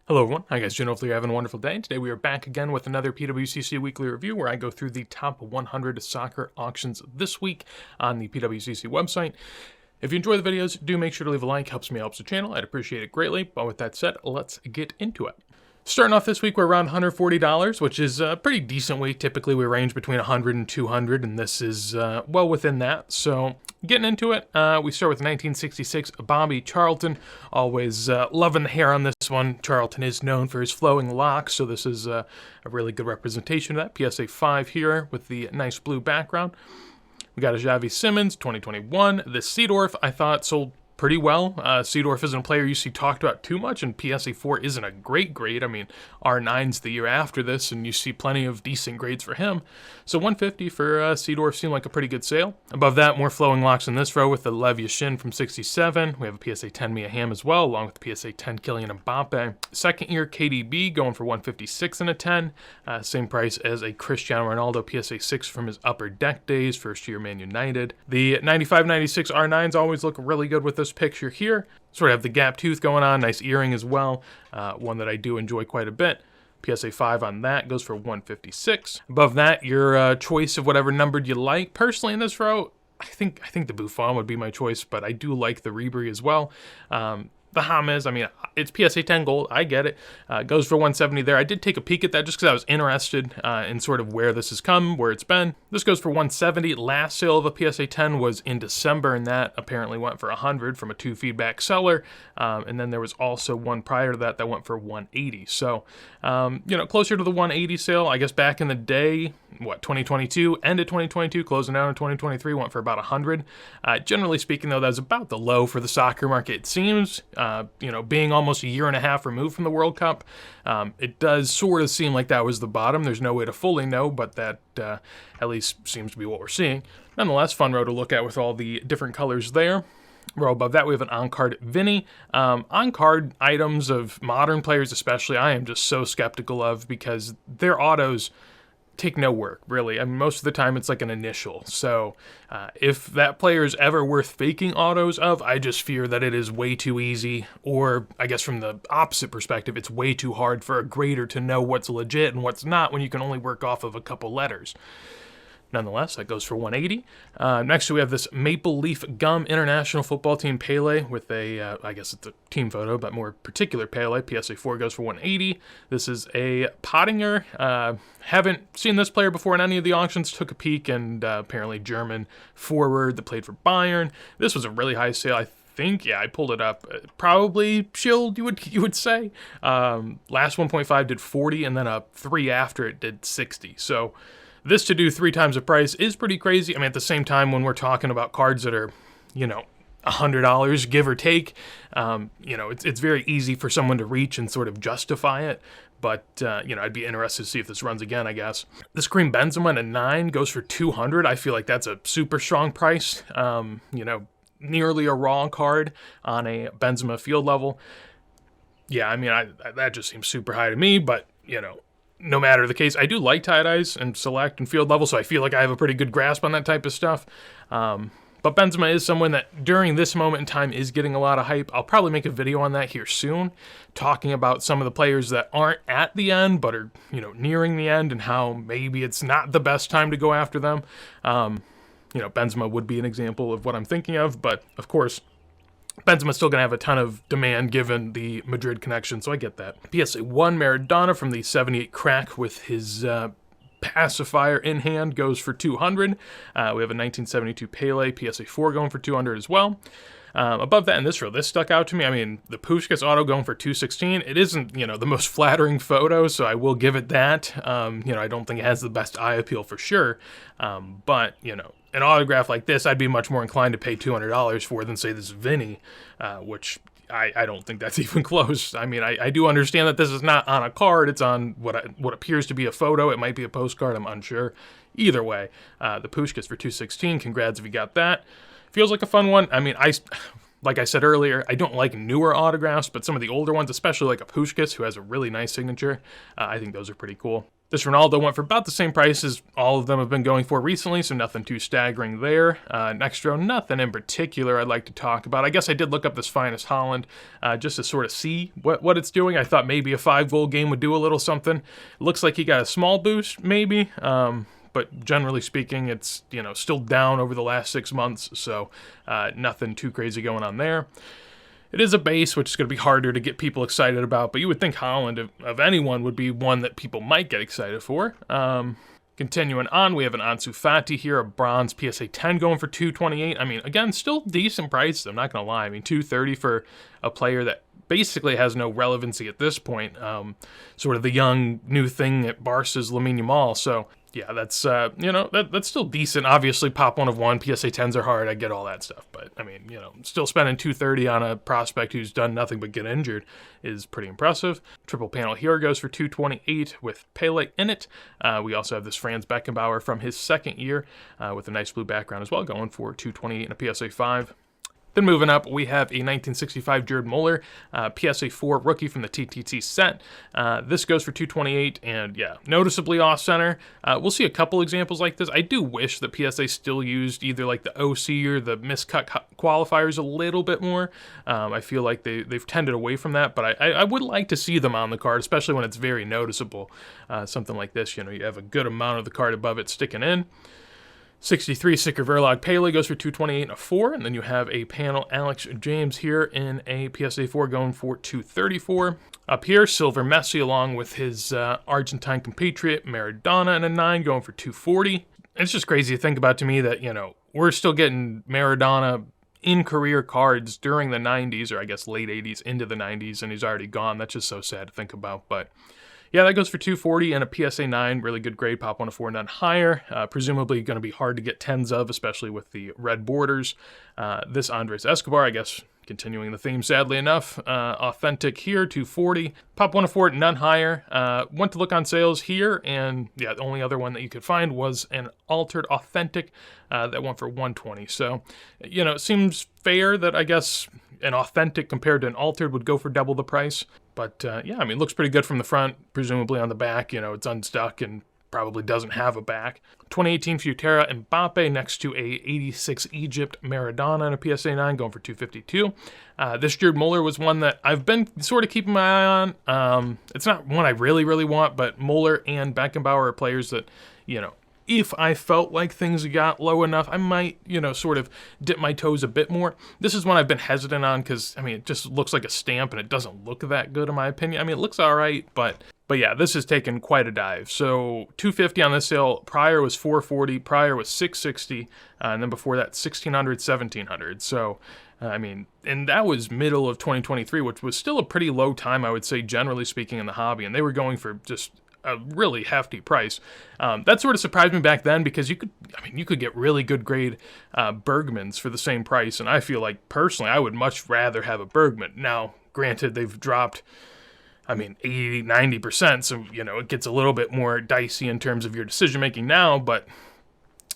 Hello everyone, how you guys doing? Hopefully you're having a wonderful day. Today we are back again with another PWCC weekly review where I go through the top 100 soccer auctions this week on the PWCC website. If you enjoy the videos, do make sure to leave a like, helps me, helps the channel. I'd appreciate it greatly. But with that said, let's get into it. Starting off this week, we're around $140, which is a pretty decent week. Typically, we range between $100 and $200, and this is well within that. So, getting into it, we start with 1966 Bobby Charlton. Always loving the hair on this one. Charlton is known for his flowing locks, so this is a really good representation of that. PSA 5 here with the nice blue background. We got a Xavi Simons, 2021. This Seedorf, I thought, sold pretty well. Seedorf isn't a player you see talked about too much, and PSA 4 isn't a great grade. I mean, R9's the year after this, and you see plenty of decent grades for him. So 150 for Seedorf seemed like a pretty good sale. Above that, more flowing locks in this row with the Lev Yashin from 67. We have a PSA 10 Mia Hamm as well, along with the PSA 10 Kylian Mbappe. Second year KDB going for 156 and a 10. Same price as a Cristiano Ronaldo PSA 6 from his Upper Deck days, first year Man United. The 95-96 R9s always look really good with this picture here. Sort of have the gap tooth going on, nice earring as well, one that I do enjoy quite a bit. PSA 5 on that goes for 156. Above that, your choice of whatever numbered you like. Personally in this row, I think the Buffon would be my choice, but I do like the Ribery as well. The James, I mean, it's PSA 10 gold. I get it. Goes for 170 there. I did take a peek at that just because I was interested in sort of where this has come, where it's been. This goes for 170. Last sale of a PSA 10 was in December, and that apparently went for 100 from a 2 feedback seller. And then there was also one prior to that that went for 180. So, closer to the 180 sale. I guess back in the day, 2022, end of 2022, closing out in 2023, went for about 100. Generally speaking, though, that's about the low for the soccer market, it seems. Being almost a year and a half removed from the World Cup, it does sort of seem like that was the bottom. There's no way to fully know, but that at least seems to be what we're seeing. Nonetheless, fun row to look at with all the different colors there. Row above that, we have an on-card Vinny. On-card items of modern players especially, I am just so skeptical of because their autos take no work, really. I mean, most of the time it's like an initial. So if that player is ever worth faking autos of, I just fear that it is way too easy, or I guess from the opposite perspective, it's way too hard for a grader to know what's legit and what's not when you can only work off of a couple letters. Nonetheless, that goes for 180. Next, we have this Maple Leaf Gum International Football Team Pele with a, I guess it's a team photo, but more particular Pele. PSA 4 goes for 180. This is a Pottinger. Haven't seen this player before in any of the auctions. Took a peek, and apparently German forward that played for Bayern. This was a really high sale. I think, yeah, I pulled it up. Probably Shield, you would say. Last 1.5 did 40, and then a 3 after it did 60. So this to do 3 times the price is pretty crazy. I mean, at the same time, when we're talking about cards that are, $100, give or take, it's very easy for someone to reach and sort of justify it. But, I'd be interested to see if this runs again, I guess. This Karim Benzema at a 9 goes for 200. I feel like that's a super strong price. Nearly a raw card on a Benzema field level. Yeah, I mean, that just seems super high to me, but, no matter the case, I do like tie-dyes and select and field level, so I feel like I have a pretty good grasp on that type of stuff. But Benzema is someone that during this moment in time is getting a lot of hype. I'll probably make a video on that here soon, talking about some of the players that aren't at the end but are, nearing the end and how maybe it's not the best time to go after them. Benzema would be an example of what I'm thinking of, but of course, Benzema's still going to have a ton of demand given the Madrid connection, so I get that. PSA 1 Maradona from the 78 crack with his pacifier in hand goes for 200. We have a 1972 Pele PSA 4 going for 200 as well. Above that in this row, this stuck out to me. I mean, the Puskás auto going for 216. It isn't, the most flattering photo, so I will give it that. I don't think it has the best eye appeal for sure. But, an autograph like this, I'd be much more inclined to pay $200 for than, say, this Vinny, which I don't think that's even close. I mean, I do understand that this is not on a card. It's on what appears to be a photo. It might be a postcard. I'm unsure. Either way, the Puskás for 216. Congrats if you got that. Feels like a fun one. I mean, like I said earlier, I don't like newer autographs, but some of the older ones, especially like a Puskás, who has a really nice signature, I think those are pretty cool. This Ronaldo went for about the same price as all of them have been going for recently, so nothing too staggering there. Next row, nothing in particular I'd like to talk about. I guess I did look up this Finest Holland just to sort of see what it's doing. I thought maybe a 5-goal game would do a little something. It looks like he got a small boost, maybe. But generally speaking, it's still down over the last 6 months, so nothing too crazy going on there. It is a base, which is going to be harder to get people excited about, but you would think Holland, of anyone, would be one that people might get excited for. Continuing on, we have an Ansu Fati here, a bronze PSA 10 going for $228. I mean, again, still decent price, I'm not going to lie. I mean, $230 for a player that basically has no relevancy at this point. Sort of the young new thing at Barca's Lamine Yamal, so yeah, that's that's still decent. Obviously, pop 1 of 1, PSA 10s are hard. I get all that stuff, but I mean, still spending $230 on a prospect who's done nothing but get injured is pretty impressive. Triple panel here goes for $228 with Pele in it. We also have this Franz Beckenbauer from his second year with a nice blue background as well, going for $228 and a PSA 5. Then moving up, we have a 1965 Jared Muller, PSA 4 rookie from the TTT set. This goes for $228, and yeah, noticeably off-center. We'll see a couple examples like this. I do wish that PSA still used either like the OC or the miscut qualifiers a little bit more. I feel like they've tended away from that, but I would like to see them on the card, especially when it's very noticeable. Something like this, you have a good amount of the card above it sticking in. 63 Sicker Verlag Pele goes for $228 and a 4, and then you have a panel Alex James here in a PSA 4 going for $234. Up here, Silver Messi along with his Argentine compatriot Maradona in a 9 going for $240. It's just crazy to think about to me that, we're still getting Maradona in career cards during the 90s, or I guess late 80s into the 90s, and he's already gone. That's just so sad to think about, but yeah, that goes for $240 and a PSA 9, really good grade, pop 1 of 4, none higher. Presumably going to be hard to get 10s of, especially with the red borders. This Andres Escobar, I guess, continuing the theme, sadly enough. Authentic here, $240. Pop 1 of 4, none higher. Went to look on sales here, and yeah, the only other one that you could find was an altered authentic that went for $120. So, it seems fair that I guess an authentic compared to an altered would go for double the price. But yeah, I mean, it looks pretty good from the front. Presumably on the back, it's unstuck and probably doesn't have a back. 2018 Futera Mbappe next to a 86 Egypt Maradona and a PSA 9 going for $252. This Jared Muller was one that I've been sort of keeping my eye on. It's not one I really, really want, but Muller and Beckenbauer are players that, if I felt like things got low enough, I might, sort of dip my toes a bit more. This is one I've been hesitant on because, I mean, it just looks like a stamp and it doesn't look that good in my opinion. I mean, it looks all right, but yeah, this has taken quite a dive. So $250 on this sale. Prior was $440. Prior was $660. And then before that, $1,600, $1,700. So, I mean, and that was middle of 2023, which was still a pretty low time, I would say, generally speaking, in the hobby. And they were going for just a really hefty price. That sort of surprised me back then because you could get really good grade Bergmans for the same price, and I feel like personally I would much rather have a Bergman. Now, granted, they've dropped 80-90%, so it gets a little bit more dicey in terms of your decision making now, but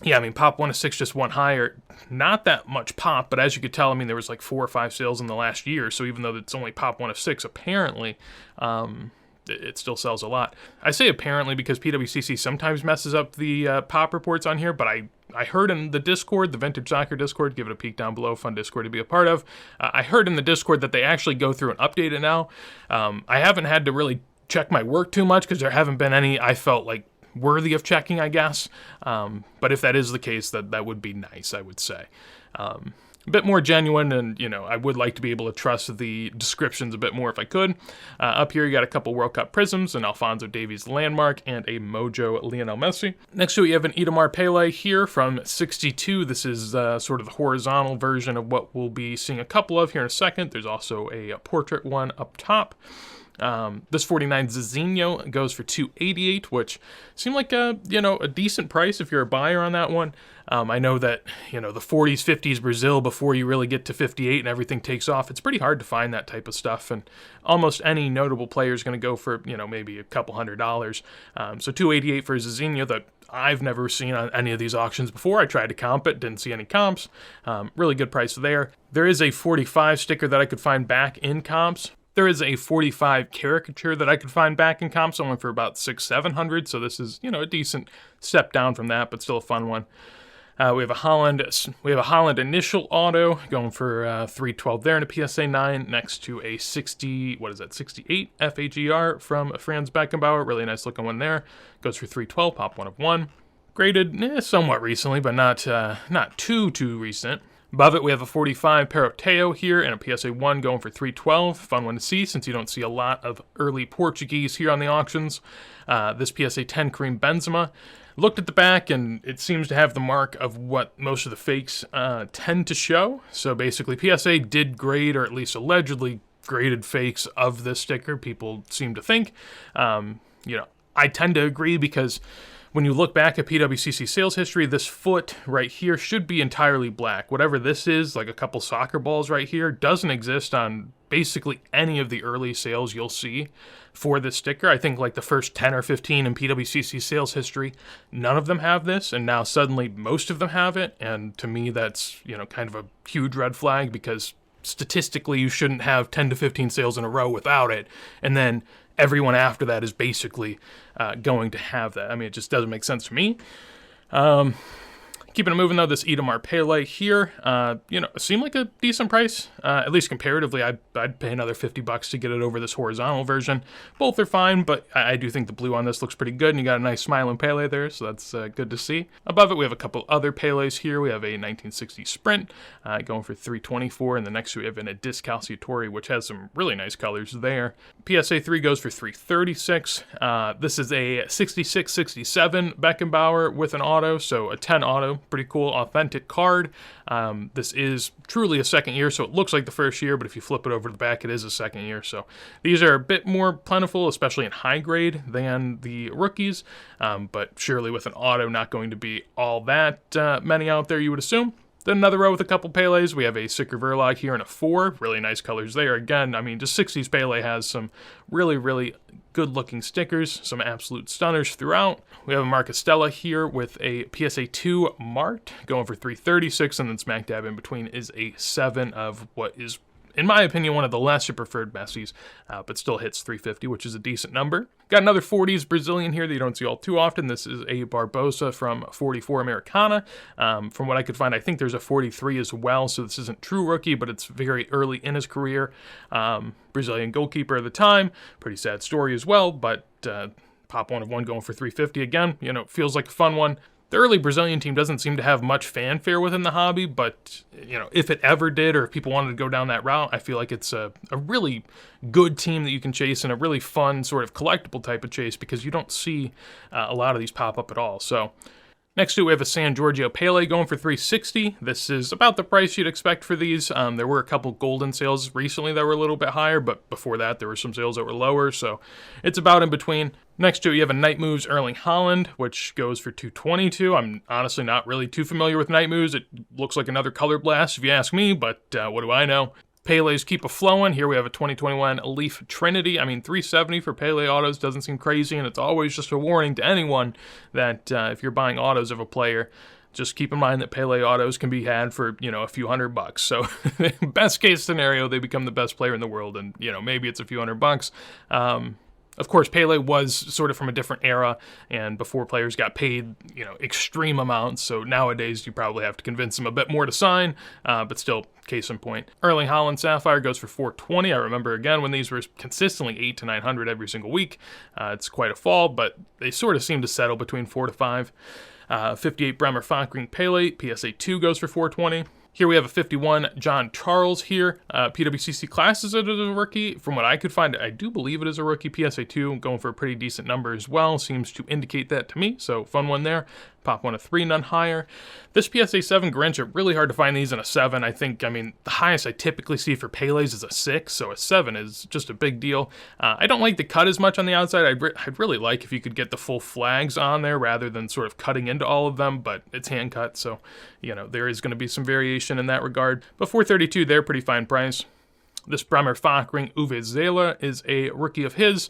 yeah, I mean, pop 1 of 6, just one higher, not that much pop, but as you could tell, I mean, there was like 4 or 5 sales in the last year, so even though it's only pop 1 of 6, apparently, it still sells a lot. I say apparently because PWCC sometimes messes up the pop reports on here, but I heard in the Discord, the Vintage Soccer Discord, give it a peek down below, fun Discord to be a part of. I heard in the Discord that they actually go through and update it now. I haven't had to really check my work too much because there haven't been any I felt like worthy of checking, I guess. But if that is the case, that would be nice, I would say. A bit more genuine, and I would like to be able to trust the descriptions a bit more if I could. Up here you got a couple World Cup prisms, an Alphonso Davies landmark, and a Mojo Lionel Messi. Next to it you have an Idemar Pele here from 62. This is sort of the horizontal version of what we'll be seeing a couple of here in a second. There's also a portrait one up top. This 49 Zizinho goes for $288, which seemed like a decent price if you're a buyer on that one. I know that, the 40s, 50s Brazil, before you really get to 58 and everything takes off, it's pretty hard to find that type of stuff, and almost any notable player is going to go for, maybe a couple $100. So $288 for Zizinho that I've never seen on any of these auctions before. I tried to comp it, didn't see any comps. Really good price there. There is a 45 sticker that I could find back in comps There is a 45 caricature that I could find back in comps, only for about $600-700, so this is, a decent step down from that, but still a fun one. We have a Holland initial auto going for $312 there in a PSA 9, next to a 68 FHER from Franz Beckenbauer. Really nice looking one there. Goes for $312, pop 1 of 1. Graded somewhat recently, but not too recent. Above it, we have a 45 Peroteo here and a PSA 1 going for $312. Fun one to see, since you don't see a lot of early Portuguese here on the auctions. This PSA 10 Karim Benzema. Looked at the back, and it seems to have the mark of what most of the fakes tend to show. So basically, PSA did grade, or at least allegedly graded fakes of this sticker, people seem to think. I tend to agree, because when you look back at PWCC sales history, this foot right here should be entirely black. Whatever this is, like a couple soccer balls right here, doesn't exist on basically any of the early sales you'll see for this sticker. I think like the first 10 or 15 in PWCC sales history, none of them have this, and now suddenly most of them have it. And to me, that's, kind of a huge red flag, because statistically you shouldn't have 10 to 15 sales in a row without it, and then everyone after that is basically going to have that. I mean, it just doesn't make sense to me. Keeping it moving, though, this Idemar Pele here, seemed like a decent price. At least comparatively, I'd pay another $50 to get it over this horizontal version. Both are fine, but I do think the blue on this looks pretty good, and you got a nice smiling Pele there, so that's good to see. Above it, we have a couple other Peles here. We have a 1960 Sprint going for $324, and the next we have an Adis Calciatore, which has some really nice colors there. PSA 3 goes for $336. This is a 66-67 Beckenbauer with an auto, so a 10 auto. Pretty cool, authentic card. This is truly a second year, so it looks like the first year, but if you flip it over to the back, it is a second year. So these are a bit more plentiful, especially in high grade, than the rookies, but surely with an auto, not going to be all that many out there, you would assume. Then another row with a couple Peles. We have a Sicker Verlag here in a 4. Really nice colors there. Again, I mean, just 60s Pele has some really, really good-looking stickers, some absolute stunners throughout. We have a Marcus Stella here with a PSA 2 Mart going for $336, and then smack dab in between is a 7 of what is, in my opinion, one of the lesser preferred Messis, but still hits $350, which is a decent number. Got another 40s Brazilian here that you don't see all too often. This is a Barbosa from 44 Americana. From what I could find, I think there's a 43 as well, so this isn't true rookie, but it's very early in his career. Brazilian goalkeeper at the time. Pretty sad story as well, but pop 1 of 1 going for $350 again. Feels like a fun one. The early Brazilian team doesn't seem to have much fanfare within the hobby, but, if it ever did, or if people wanted to go down that route, I feel like it's a really good team that you can chase, and a really fun sort of collectible type of chase, because you don't see a lot of these pop up at all. So next to it, we have a San Giorgio Pele going for $360. This is about the price you'd expect for these. There were a couple golden sales recently that were a little bit higher, but before that, there were some sales that were lower, so it's about in between. Next to it, you have a Night Moves Erling Haaland, which goes for $222. I'm honestly not really too familiar with Night Moves. It looks like another color blast, if you ask me, but what do I know? Pele's keep a flowing. Here we have a 2021 Leaf Trinity. I mean, $370 for Pele autos doesn't seem crazy, and it's always just a warning to anyone that if you're buying autos of a player, just keep in mind that Pele autos can be had for, a few $100. So best case scenario, they become the best player in the world, and, maybe it's a few $100. Of course, Pele was sort of from a different era, and before players got paid, extreme amounts. So nowadays, you probably have to convince them a bit more to sign, but still, case in point. Erling Haaland Sapphire goes for $420. I remember, again, when these were consistently $800 to $900 every single week. It's quite a fall, but they sort of seem to settle between $4 to $5. 58 Bremer Fakring Pele, PSA 2 goes for $420. Here we have a 51 John Charles here. PWCC classes it as a rookie. From what I could find, I do believe it is a rookie. PSA 2 going for a pretty decent number as well. Seems to indicate that to me, so fun one there. Pop 1 of 3, none higher. This PSA 7 Grinch, really hard to find these in a 7. The highest I typically see for Pele's is a 6, so a 7 is just a big deal. I don't like the cut as much on the outside. I'd really like if you could get the full flags on there rather than sort of cutting into all of them, but it's hand cut, so, there is going to be some variation in that regard. But $432 there, pretty fine price. This Bremer Fakring Uwe Zela is a rookie of his.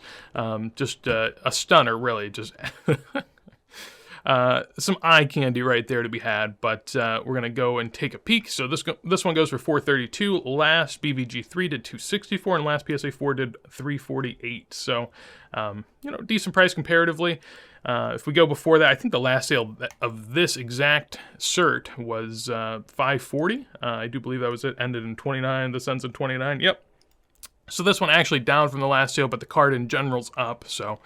Just a stunner, really. Just some eye candy right there to be had, but we're going to go and take a peek. So this one goes for 432. Last BVG3 did 264, and last PSA4 did 348. So, decent price comparatively. If we go before that, I think the last sale of this exact cert was 540. I do believe that was it. Ended in 29. This ends in 29. Yep. So this one actually down from the last sale, but the card in general's up. So,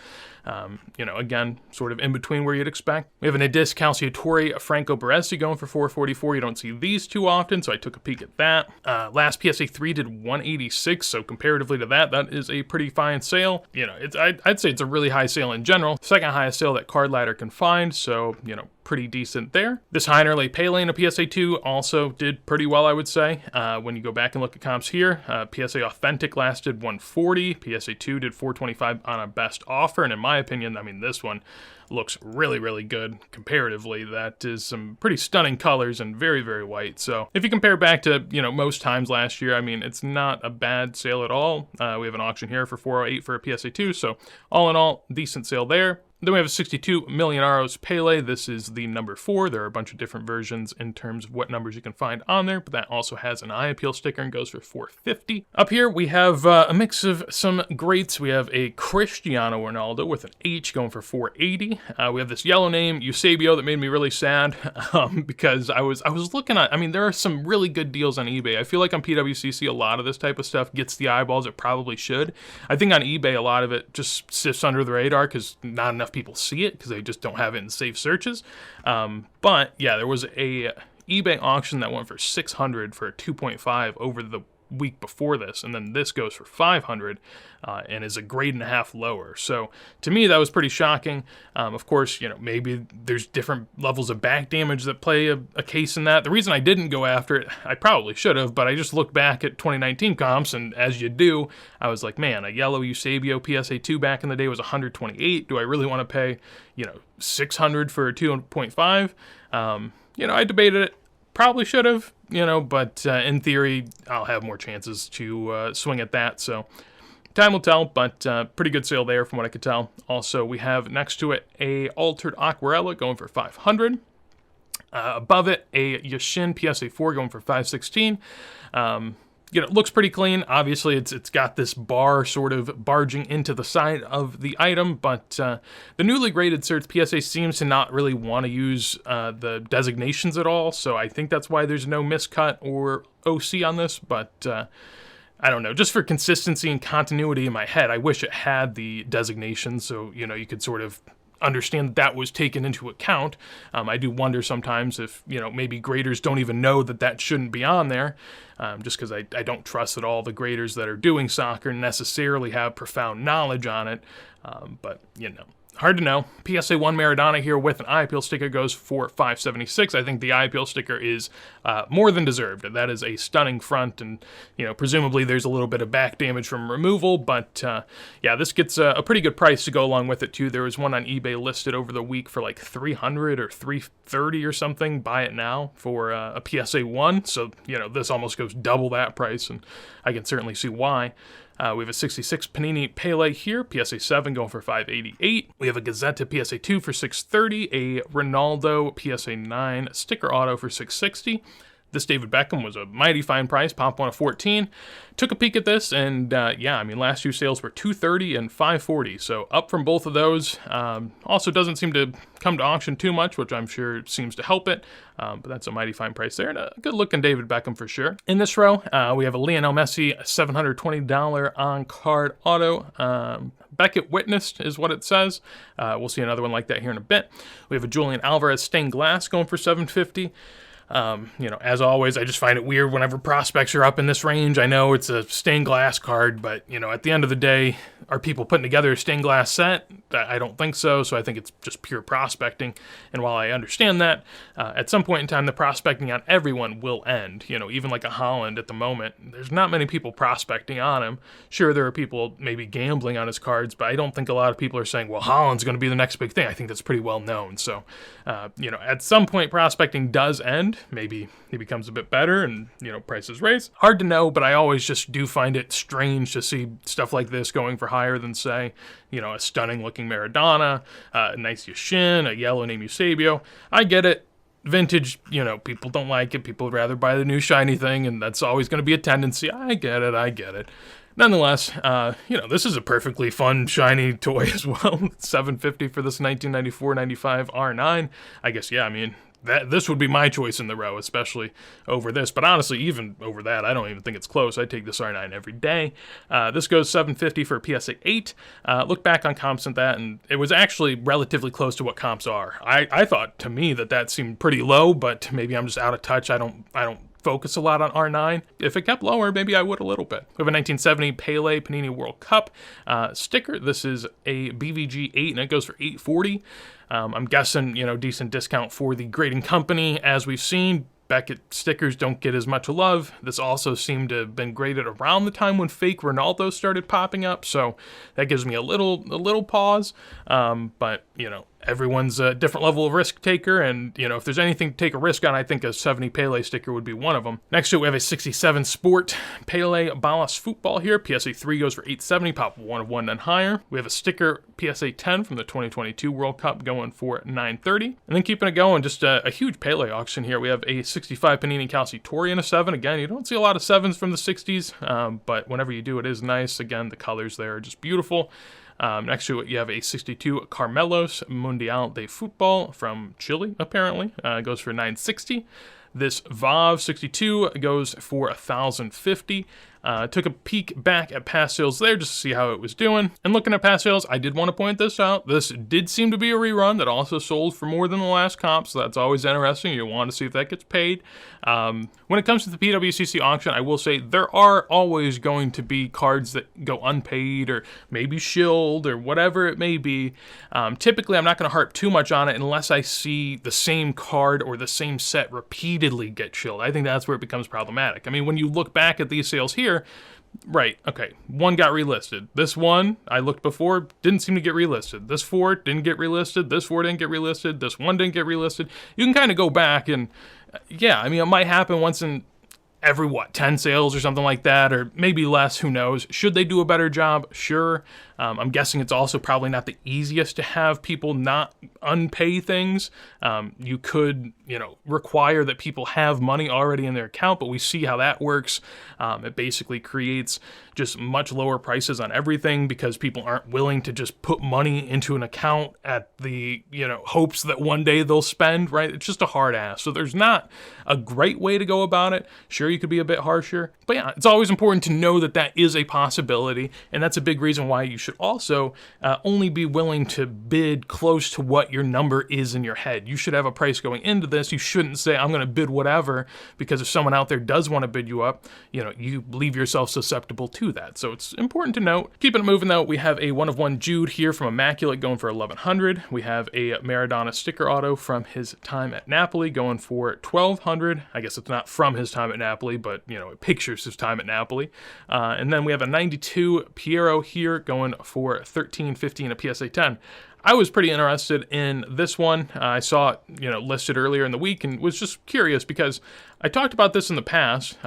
again, sort of in between where you'd expect. We have an Edis Calciatore Franco Baresi going for 444. You don't see these too often, so I took a peek at that. Last PSA 3 did 186, so comparatively to that is a pretty fine sale. I'd say it's a really high sale in general. Second highest sale that Card Ladder can find, so, pretty decent there. This Heinerle Pele in a PSA 2 also did pretty well, I would say. When you go back and look at comps here, PSA Authentic last did 140, PSA 2 did 425 on a best offer, and in my opinion, this one looks really, really good comparatively. That is some pretty stunning colors and very, very white. So if you compare back to, most times last year, it's not a bad sale at all. We have an auction here for 408 for a PSA 2, so all in all, decent sale there. Then we have a 62 Millonarios Pele. This is the number 4. There are a bunch of different versions in terms of what numbers you can find on there, but that also has an eye appeal sticker and goes for 450. Up here, we have a mix of some greats. We have a Cristiano Ronaldo with an H going for 480. We have this yellow name, Eusebio, that made me really sad because I was looking at, there are some really good deals on eBay. I feel like on PWCC, a lot of this type of stuff gets the eyeballs it probably should. I think on eBay, a lot of it just sifts under the radar because not enough people see it because they just don't have it in safe searches. But yeah, there was a eBay auction that went for 600 for a 2.5 over the week before this, and then this goes for 500 and is a grade and a half lower. So to me, that was pretty shocking. Of course, maybe there's different levels of back damage that play a case in that. The reason I didn't go after it, I probably should have, but I just looked back at 2019 comps, and as you do, I was like, man, a yellow Eusebio PSA 2 back in the day was 128. Do I really want to pay, 600 for a 2.5? I debated it. Probably should have, but in theory, I'll have more chances to swing at that. So time will tell, but pretty good sale there from what I could tell. Also, we have next to it a Altered Aquarella going for 500. Above it, a Yashin PSA 4 going for 516. It looks pretty clean. Obviously, it's got this bar sort of barging into the side of the item, but the newly graded certs, PSA seems to not really want to use the designations at all, so I think that's why there's no miscut or OC on this, but I don't know. Just for consistency and continuity in my head, I wish it had the designations so, you could sort of understand that was taken into account. I do wonder sometimes if, maybe graders don't even know that shouldn't be on there, just because I don't trust that all the graders that are doing soccer necessarily have profound knowledge on it, but, hard to know. PSA 1 Maradona here with an eye appeal sticker goes for $576. I think the eye appeal sticker is more than deserved. That is a stunning front, and presumably there's a little bit of back damage from removal, but yeah, this gets a pretty good price to go along with it too. There was one on eBay listed over the week for like $300 or $330 or something. Buy it now for a PSA 1. So this almost goes double that price, and I can certainly see why. We have a 66 Panini Pele here, PSA 7 going for $588. We have a Gazzetta PSA 2 for $630, a Ronaldo PSA 9 sticker auto for $660. This David Beckham was a mighty fine price, pop one of 14. Took a peek at this, and last two sales were $230 and $540, so up from both of those. Also doesn't seem to come to auction too much, which I'm sure seems to help it, but that's a mighty fine price there, and a good-looking David Beckham for sure. In this row, we have a Lionel Messi $720 on-card auto. Beckett Witnessed is what it says. We'll see another one like that here in a bit. We have a Julian Alvarez stained glass going for $750. As always, I just find it weird whenever prospects are up in this range. I know it's a stained glass card, but, at the end of the day, are people putting together a stained glass set? I don't think so, so I think it's just pure prospecting. And while I understand that, at some point in time, the prospecting on everyone will end. Even like a Holland at the moment, there's not many people prospecting on him. Sure, there are people maybe gambling on his cards, but I don't think a lot of people are saying, well, Holland's going to be the next big thing. I think that's pretty well known. So, at some point, prospecting does end. maybe he becomes a bit better and, prices raise. Hard to know, but I always just do find it strange to see stuff like this going for higher than, say, a stunning looking Maradona, a nice Yashin, a yellow name Eusebio. I get it. Vintage, people don't like it. People would rather buy the new shiny thing, and that's always going to be a tendency. I get it. Nonetheless, this is a perfectly fun, shiny toy as well. $750 for this 1994-95 R9. I guess, this would be my choice in the row, especially over this. But honestly, even over that, I don't even think it's close. I take this R9 every day. This goes $750 for a PSA 8. Look back on comps at that, and it was actually relatively close to what comps are. I thought, to me, that seemed pretty low, but maybe I'm just out of touch. I don't focus a lot on R9. If it kept lower, maybe I would a little bit. We have a 1970 Pele Panini World Cup sticker. This is a BVG 8, and it goes for $840. I'm guessing, decent discount for the grading company. As we've seen, Beckett stickers don't get as much love. This also seemed to have been graded around the time when fake Ronaldo started popping up, so that gives me a little pause. But, everyone's a different level of risk taker, and, if there's anything to take a risk on, I think a 70 Pele sticker would be one of them. Next to it, we have a 67 Sport Pele Balas Football here. PSA 3 goes for $870, pop 1 of 1 and higher. We have a sticker PSA 10 from the 2022 World Cup going for $930. And then keeping it going, just a huge Pele auction here. We have a 65 Panini Calcitori in a 7. Again, you don't see a lot of 7s from the 60s, but whenever you do, it is nice. Again, the colors there are just beautiful. Next to it, you have a 62 Carmelos Mundial de Futbol from Chile, apparently. Goes for $960. This VAV 62 goes for $1,050. Took a peek back at past sales there just to see how it was doing. And looking at past sales, I did want to point this out. This did seem to be a rerun that also sold for more than the last comp, so that's always interesting. You want to see if that gets paid. When it comes to the PWCC auction, I will say there are always going to be cards that go unpaid or maybe shilled or whatever it may be. Typically, I'm not going to harp too much on it unless I see the same card or the same set repeatedly get shilled. I think that's where it becomes problematic. I mean, when you look back at these sales here, right, okay, one got relisted. This one, I looked before, didn't seem to get relisted. This 4 didn't get relisted. This 4 didn't get relisted. This 1 didn't get relisted. You can kind of go back and, it might happen once in every, 10 sales or something like that, or maybe less, who knows. Should they do a better job? Sure. I'm guessing it's also probably not the easiest to have people not unpay things. You could, require that people have money already in their account, but we see how that works. It basically creates just much lower prices on everything because people aren't willing to just put money into an account at the, hopes that one day they'll spend, right? It's just a hard ass. So there's not a great way to go about it. Sure, you could be a bit harsher, but yeah, it's always important to know that that is a possibility, and that's a big reason why you should also only be willing to bid close to what your number is in your head. You should have a price going into this. You shouldn't say, I'm going to bid whatever, because if someone out there does want to bid you up, you leave yourself susceptible to that. So it's important to note. Keeping it moving though, we have a 1 of 1 Jude here from Immaculate going for $1,100. We have a Maradona sticker auto from his time at Napoli going for $1,200. I guess it's not from his time at Napoli, but it pictures his time at Napoli. And then we have a 92 Piero here going for $1,315 a PSA 10. I was pretty interested in this one. I saw it, listed earlier in the week and was just curious because I talked about this in the past.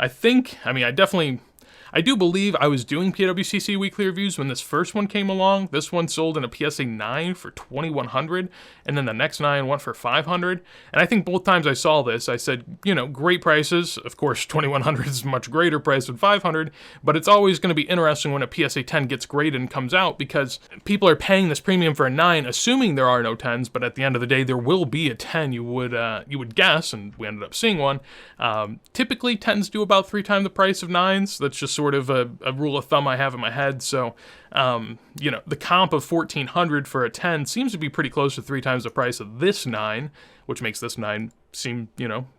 I do believe I was doing PWCC weekly reviews when this first one came along. This one sold in a PSA 9 for $2,100, and then the next 9 went for $500. And I think both times I saw this, I said, great prices. Of course, $2,100 is a much greater price than $500, but it's always going to be interesting when a PSA 10 gets graded and comes out because people are paying this premium for a 9, assuming there are no 10s, but at the end of the day, there will be a 10, you would guess, and we ended up seeing one. Typically, 10s do about 3 times the price of 9s. That's just sort of a rule of thumb I have in my head. So, the comp of $1,400 for a 10 seems to be pretty close to 3 times the price of this 9, which makes this 9 seem,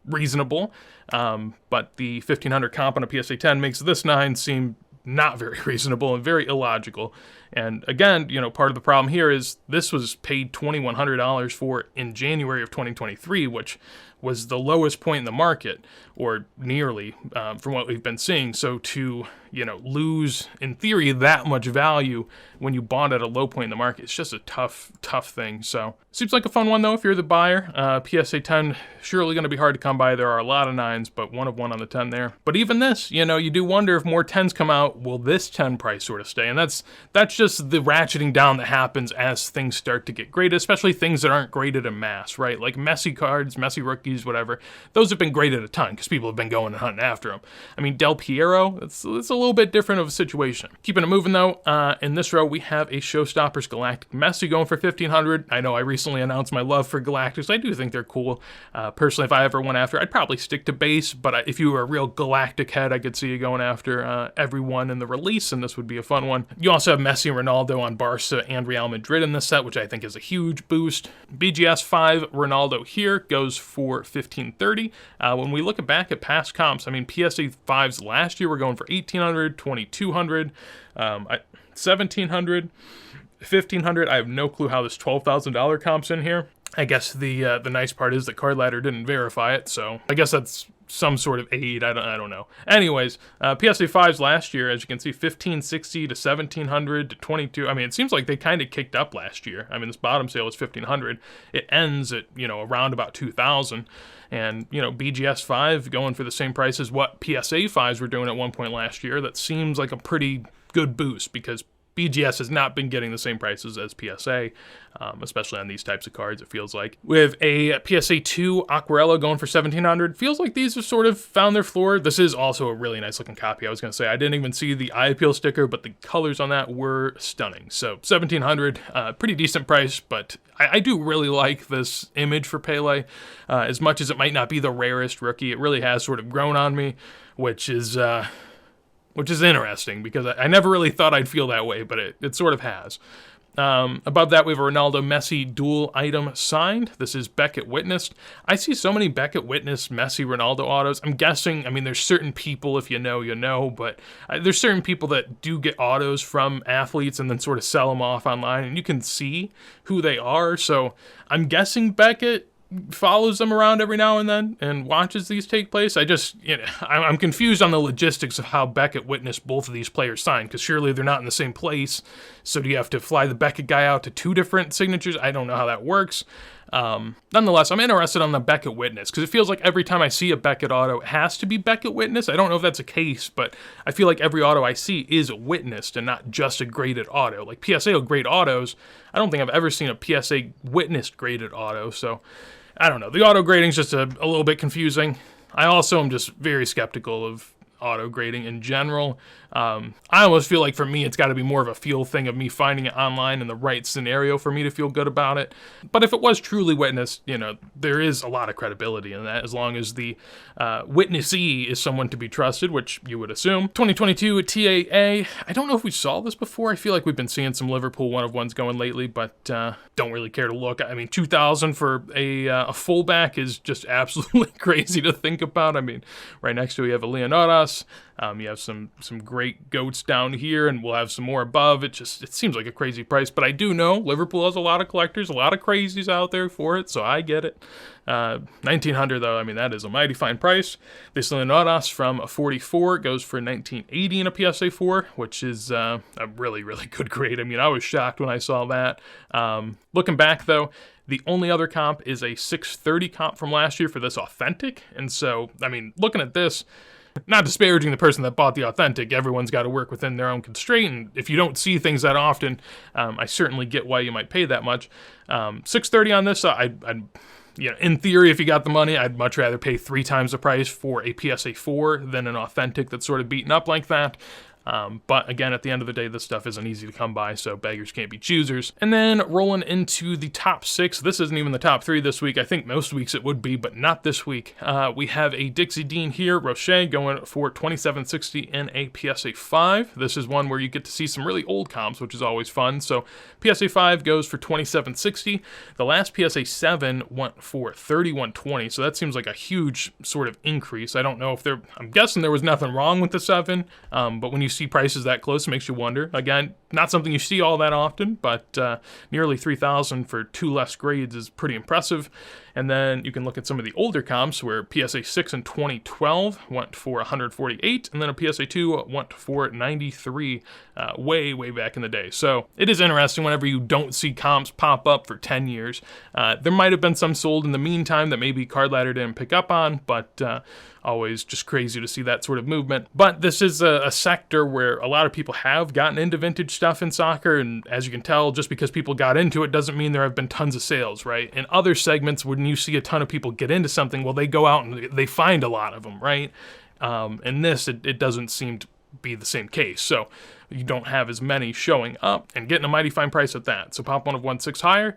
reasonable. But the $1,500 comp on a PSA 10 makes this 9 seem not very reasonable and very illogical. And again, part of the problem here is this was paid $2,100 for in January of 2023, which was the lowest point in the market, or nearly, from what we've been seeing. So to, lose, in theory, that much value when you bought at a low point in the market, it's just a tough thing. So seems like a fun one, though, if you're the buyer. PSA 10, surely going to be hard to come by. There are a lot of 9s, but 1 of 1 on the 10 there. But even this, you do wonder if more 10s come out, will this 10 price sort of stay? And that's just the ratcheting down that happens as things start to get graded, especially things that aren't graded en masse, right? Like Messi cards, Messi rookies, whatever. Those have been graded a ton because people have been going and hunting after them. I mean, Del Piero, it's a little bit different of a situation. Keeping it moving, though, in this row, we have a Showstoppers Galactic Messi going for $1,500. I know I recently announced my love for Galactics. I do think they're cool. Personally, if I ever went after, I'd probably stick to base, but if you were a real Galactic head, I could see you going after everyone in the release, and this would be a fun one. You also have Messi and Ronaldo on Barca and Real Madrid in this set, which I think is a huge boost. BGS 5 Ronaldo here goes for $1,530. When we look back at past comps, I mean, PSA 5s last year were going for $1,800, $2,200, $1,700, $1,500. I have no clue how this $12,000 comp's in here. I guess the nice part is that Card Ladder didn't verify it, so I guess that's some sort of aid. I don't know. Anyways, PSA 5s last year, as you can see, $1,560 to $1,700 to $2,200. I mean, it seems like they kind of kicked up last year. I mean, this bottom sale was $1,500. It ends at, around about $2,000. And, BGS 5 going for the same price as what PSA 5s were doing at one point last year. That seems like a pretty good boost because BGS has not been getting the same prices as PSA, especially on these types of cards, it feels like. With a PSA 2 Aquarello going for $1,700, feels like these have sort of found their floor. This is also a really nice looking copy. I was going to say, I didn't even see the eye appeal sticker, but the colors on that were stunning. So $1,700, pretty decent price, but I do really like this image for Pele. As much as it might not be the rarest rookie, it really has sort of grown on me, which is interesting because I never really thought I'd feel that way, but it sort of has. Above that, we have a Ronaldo Messi dual item signed. This is Beckett Witnessed. I see so many Beckett Witnessed Messi Ronaldo autos. I'm guessing, I mean, there's certain people, if you know, but there's certain people that do get autos from athletes and then sort of sell them off online, and you can see who they are. So I'm guessing Beckett follows them around every now and then and watches these take place. I'm confused on the logistics of how Beckett witnessed both of these players signed, because surely they're not in the same place. So do you have to fly the Beckett guy out to 2 different signatures? I don't know how that works. Nonetheless, I'm interested on the Beckett Witness, because it feels like every time I see a Beckett auto, it has to be Beckett Witness. I don't know if that's a case, but I feel like every auto I see is witnessed and not just a graded auto. Like PSA will grade autos. I don't think I've ever seen a PSA witnessed graded auto, so I don't know. The auto grading is just a little bit confusing. I also am just very skeptical of auto grading in general. I almost feel like for me, it's got to be more of a feel thing of me finding it online in the right scenario for me to feel good about it. But if it was truly witnessed, there is a lot of credibility in that, as long as the witnessee is someone to be trusted, which you would assume. 2022 TAA, I don't know if we saw this before. I feel like we've been seeing some Liverpool 1-of-1s going lately, but don't really care to look. I mean, 2,000 for a fullback is just absolutely crazy to think about. I mean, right next to it, you have a Leonidas. You have some great goats down here, and we'll have some more above. It seems like a crazy price, but I do know Liverpool has a lot of collectors, a lot of crazies out there for it, so I get it. 1,900 though, I mean, that is a mighty fine price. This Leonidas from a 44 goes for 1,980 in a PSA 4, which is a really, really good grade. I mean, I was shocked when I saw that. Looking back though, the only other comp is a 630 comp from last year for this authentic, and so, I mean, looking at this, not disparaging the person that bought the authentic, everyone's got to work within their own constraint, and if you don't see things that often, I certainly get why you might pay that much. 630 on this, I'd in theory, if you got the money, I'd much rather pay 3 times the price for a PSA 4 than an authentic that's sort of beaten up like that. But again, at the end of the day, this stuff isn't easy to come by, so beggars can't be choosers. And then rolling into the top 6, this isn't even the top 3 this week. I think most weeks it would be, but not this week. We have a Dixie Dean here, Rocher, going for $2,760 in a PSA 5. This is one where you get to see some really old comps, which is always fun. So PSA 5 goes for $2,760. The last PSA 7 went for $3,120, so that seems like a huge sort of increase. I don't know if I'm guessing there was nothing wrong with the 7, but when you see prices that close, it makes you wonder. Again, not something you see all that often, but nearly 3,000 for 2 less grades is pretty impressive. And then you can look at some of the older comps where PSA 6 in 2012 went for 148, and then a PSA 2 went for 93 way back in the day. So it is interesting whenever you don't see comps pop up for 10 years. There might have been some sold in the meantime that maybe Card Ladder didn't pick up on, but always just crazy to see that sort of movement. But this is a sector where a lot of people have gotten into vintage stuff in soccer, and as you can tell, just because people got into it doesn't mean there have been tons of sales, right? In other segments, when you see a ton of people get into something, well, they go out and they find a lot of them, right? In this, it doesn't seem to be the same case. So you don't have as many showing up and getting a mighty fine price at that. So pop one of 1/6 higher.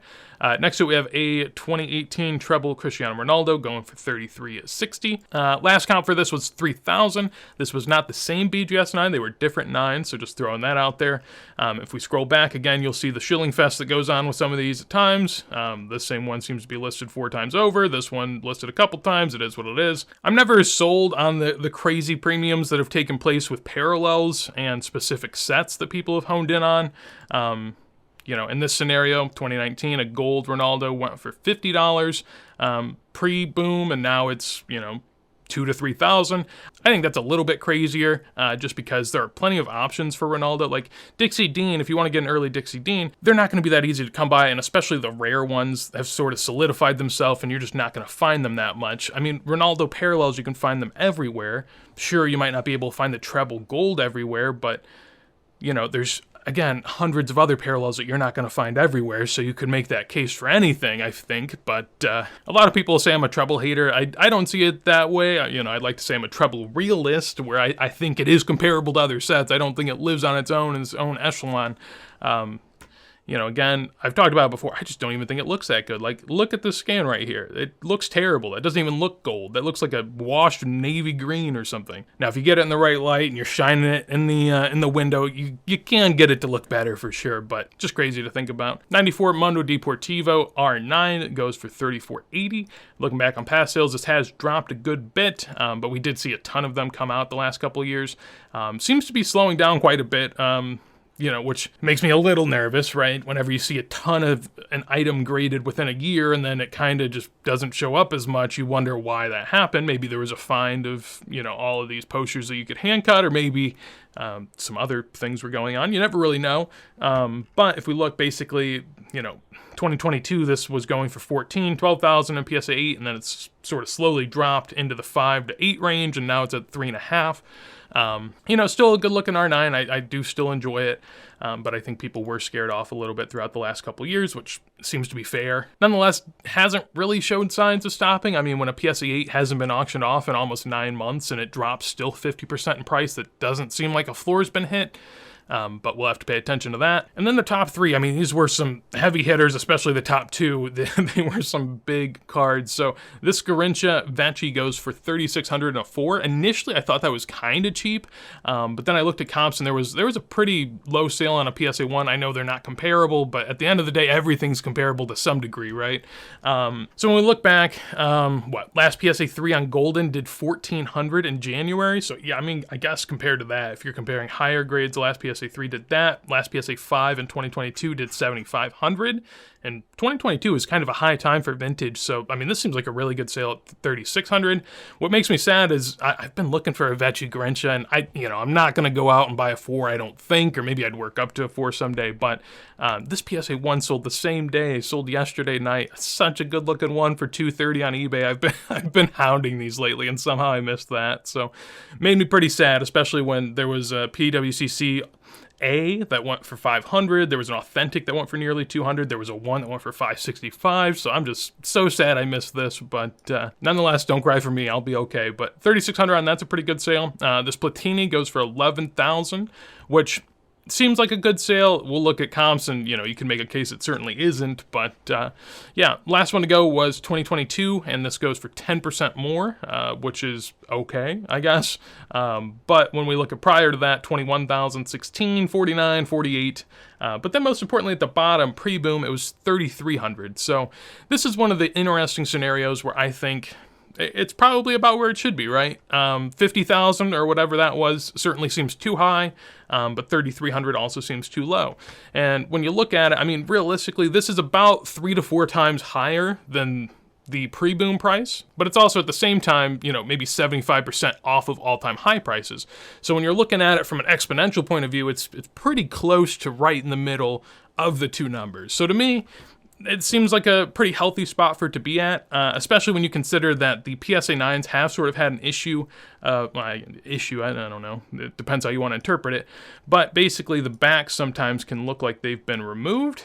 Next to it, we have a 2018 treble Cristiano Ronaldo going for $33.60. Last count for this was 3,000. This was not the same BGS 9. They were different 9s, so just throwing that out there. If we scroll back again, you'll see the shilling fest that goes on with some of these at times. This same one seems to be listed 4 times over. This one listed a couple times. It is what it is. I'm never sold on the crazy premiums that have taken place with parallels and specific sets that people have honed in on. In this scenario, 2019, a gold Ronaldo went for $50 pre-boom, and now it's, 2,000 to 3,000. I think that's a little bit crazier, just because there are plenty of options for Ronaldo. Like Dixie Dean, if you want to get an early Dixie Dean, they're not going to be that easy to come by, and especially the rare ones have sort of solidified themselves, and you're just not going to find them that much. I mean, Ronaldo parallels, you can find them everywhere. Sure, you might not be able to find the treble gold everywhere, but, there's, again, hundreds of other parallels that you're not going to find everywhere, so you could make that case for anything, I think. But a lot of people say I'm a treble hater. I don't see it that way. I'd like to say I'm a treble realist, where I think it is comparable to other sets. I don't think it lives on its own in its own echelon. Again, I've talked about it before. I just don't even think it looks that good. Like, look at this scan right here. It looks terrible. It doesn't even look gold. That looks like a washed navy green or something. Now, if you get it in the right light and you're shining it in the window, you can get it to look better for sure, but just crazy to think about. 94 Mundo Deportivo R9 goes for $34.80. Looking back on past sales, this has dropped a good bit, but we did see a ton of them come out the last couple of years. Seems to be slowing down quite a bit. Which makes me a little nervous, right? Whenever you see a ton of an item graded within a year and then it kind of just doesn't show up as much, you wonder why that happened. Maybe there was a find of, all of these posters that you could hand cut, or maybe some other things were going on. You never really know. But if we look basically, 2022, this was going for 12,000 in PSA 8, and then it's sort of slowly dropped into the 5 to 8 range, and now it's at 3.5. Still a good looking R9. I do still enjoy it, but I think people were scared off a little bit throughout the last couple years, which seems to be fair. Nonetheless, hasn't really showed signs of stopping. I mean, when a PSA 8 hasn't been auctioned off in almost 9 months and it drops still 50% in price, that doesn't seem like a floor's been hit. But we'll have to pay attention to that. And then the top 3, I mean, these were some heavy hitters, especially the top 2. They were some big cards. So this Garrincha Vecchi goes for $3,604. Initially, I thought that was kind of cheap, but then I looked at comps, and there was a pretty low sale on a PSA 1. I know they're not comparable, but at the end of the day, everything's comparable to some degree, right? So when we look back, last PSA 3 on Golden did $1,400 in January. So yeah, I mean, I guess compared to that, if you're comparing higher grades, the last PSA 3 did that. Last PSA 5 in 2022 did $7,500. And 2022 is kind of a high time for vintage, so, I mean, this seems like a really good sale at $3,600. What makes me sad is I've been looking for a Vecchi Garrincha, and I'm not going to go out and buy a 4, I don't think, or maybe I'd work up to a 4 someday, but this PSA 1 sold the same day, sold yesterday night. Such a good-looking one for $230 on eBay. I've been hounding these lately, and somehow I missed that, so made me pretty sad, especially when there was a PWCC A that went for $500. There was an authentic that went for nearly $200. There was a one that went for $565. So I'm just so sad I missed this, but nonetheless, don't cry for me. I'll be okay. But $3,600 on that's a pretty good sale. This Platini goes for $11,000, which seems like a good sale. We'll look at comps, and you can make a case it certainly isn't, but yeah, last one to go was 2022, and this goes for 10% more, which is okay, I guess. But when we look at prior to that, 21,000, 16, 49, 48, but then most importantly at the bottom, pre-boom, it was 3,300. So this is one of the interesting scenarios where I think it's probably about where it should be, right? 50,000 or whatever that was certainly seems too high, but 3,300 also seems too low. And when you look at it, I mean, realistically, this is about 3 to 4 times higher than the pre-boom price, but it's also at the same time, you know, maybe 75% off of all-time high prices. So when you're looking at it from an exponential point of view, it's pretty close to right in the middle of the two numbers. So to me, it seems like a pretty healthy spot for it to be at, especially when you consider that the PSA 9s have sort of had an issue. I don't know. It depends how you want to interpret it. But basically, the backs sometimes can look like they've been removed.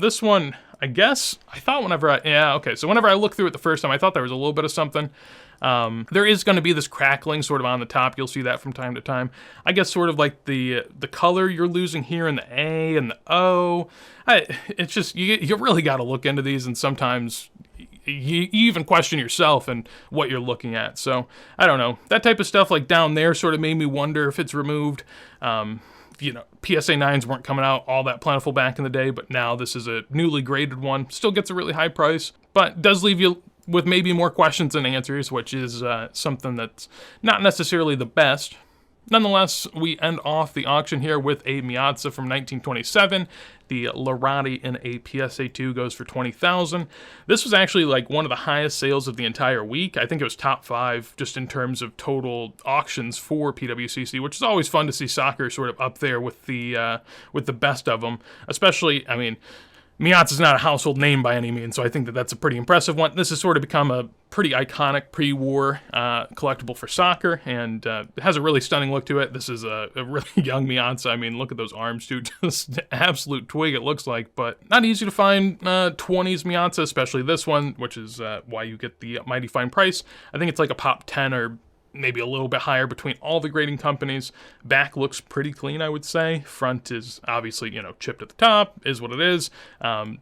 This one, I guess, I thought whenever I looked through it the first time, I thought there was a little bit of something. There is going to be this crackling sort of on the top. You'll see that from time to time. I guess sort of like the color you're losing here in the A and the O. It's just, you really got to look into these, and sometimes you even question yourself and what you're looking at. So, I don't know. That type of stuff like down there sort of made me wonder if it's removed. You know, PSA 9s weren't coming out all that plentiful back in the day, but now this is a newly graded one. Still gets a really high price, but does leave you with maybe more questions than answers, which is something that's not necessarily the best. Nonetheless, we end off the auction here with a Miazza from 1927. The Larati in a PSA 2 goes for $20,000. This was actually like one of the highest sales of the entire week. I think it was top 5 just in terms of total auctions for PWCC, which is always fun to see soccer sort of up there with the best of them. Especially, I mean, Miazza's not a household name by any means, so I think that that's a pretty impressive one. This has sort of become a pretty iconic pre-war collectible for soccer, and it has a really stunning look to it. This is a really young Miazza. I mean, look at those arms, too. Just an absolute twig, it looks like, but not easy to find 20s Miazza, especially this one, which is why you get the mighty fine price. I think it's like a pop 10 or maybe a little bit higher between all the grading companies. Back looks pretty clean, I would say. Front is obviously, you know, chipped at the top, is what it is.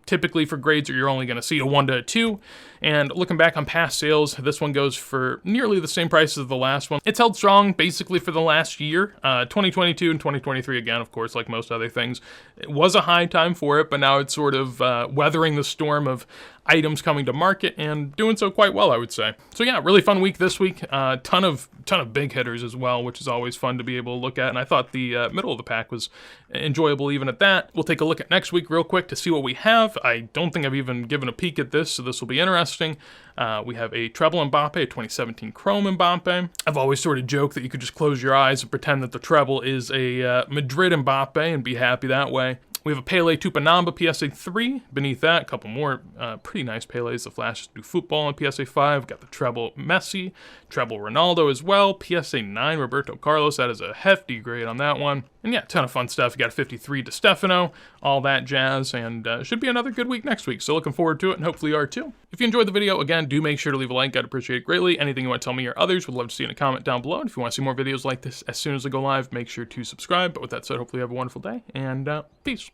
Typically for grades, you're only going to see a 1 to a 2. And looking back on past sales, this one goes for nearly the same price as the last one. It's held strong basically for the last year. 2022 and 2023, again, of course, like most other things. It was a high time for it, but now it's sort of weathering the storm of items coming to market and doing so quite well, I would say. So yeah, really fun week this week. Ton of big hitters as well, which is always fun to be able to look at. And I thought the middle of the pack was enjoyable even at that. We'll take a look at next week real quick to see what we have. I don't think I've even given a peek at this, so this will be interesting. We have a treble Mbappe, a 2017 Chrome Mbappe. I've always sort of joked that you could just close your eyes and pretend that the treble is a Madrid Mbappe and be happy that way. We have a Pele Tupanamba PSA 3. Beneath that, a couple more pretty nice Peles. The Flash do football on PSA 5. Got the treble Messi, treble Ronaldo as well. PSA 9 Roberto Carlos. That is a hefty grade on that one. And yeah, ton of fun stuff. You got a 53 Di Stefano, all that jazz, and should be another good week next week. So looking forward to it, and hopefully you are too. If you enjoyed the video, again, do make sure to leave a like. I'd appreciate it greatly. Anything you want to tell me or others, would love to see in a comment down below. And if you want to see more videos like this as soon as they go live, make sure to subscribe. But with that said, hopefully you have a wonderful day, and peace.